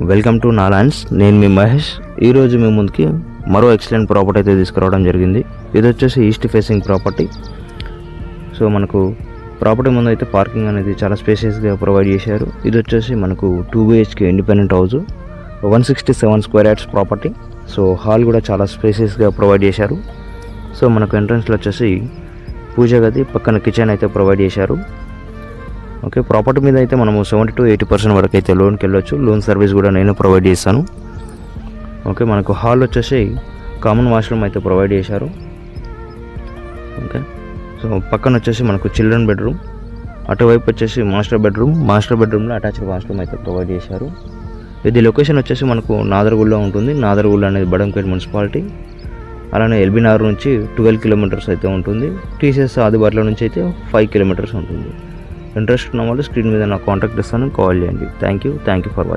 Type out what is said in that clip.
Welcome to నాలాండ్స్. నేను మీ మహేష్. ఈరోజు మీ ముందుకి మరో ఎక్సలెంట్ ప్రాపర్టీ అయితే తీసుకురావడం జరిగింది. ఇది వచ్చేసి ఈస్ట్ ఫేసింగ్ ప్రాపర్టీ. సో మనకు ప్రాపర్టీ ముందు అయితే పార్కింగ్ అనేది చాలా స్పేషియస్గా ప్రొవైడ్ చేశారు. ఇది వచ్చేసి మనకు 2 BHK independent house, 167 square yards property. So hall కూడా చాలా స్పేషియస్గా ప్రొవైడ్ చేశారు. సో మనకు ఎంట్రన్స్లో వచ్చేసి పూజ గది, పక్కన కిచెన్ అయితే ప్రొవైడ్ చేశారు. ఓకే, ప్రాపర్టీ మీద అయితే మనము 70 to 80% వరకు అయితే లోన్కి వెళ్ళొచ్చు. లోన్ సర్వీస్ కూడా నేను ప్రొవైడ్ చేస్తాను. ఓకే, మనకు హాల్ వచ్చేసి కామన్ వాష్రూమ్ అయితే ప్రొవైడ్ చేశారు. ఓకే, సో పక్కన వచ్చేసి మనకు చిల్డ్రన్ బెడ్రూమ్, అటువైపు వచ్చేసి మాస్టర్ బెడ్రూమ్లో అటాచ్డ్ వాష్రూమ్ అయితే ప్రొవైడ్ చేశారు. ఇది లొకేషన్ వచ్చేసి మనకు నాదర్గూడలో ఉంటుంది. నాదర్గూడ అనేది బడంపేట మున్సిపాలిటీ. అలానే ఎల్బీనగర్ నుంచి 12 కిలోమీటర్స్ అయితే ఉంటుంది. టీసీఎస్ ఆదిబాట్ల నుంచి అయితే 5 కిలోమీటర్స్ ఉంటుంది. ఇంట్రెస్ట్ ఉన్న వాళ్ళు స్క్రీన్ మీద నాకు కాంటాక్ట్ ఇస్తాను, కాల్ చేయండి. Thank you for watching.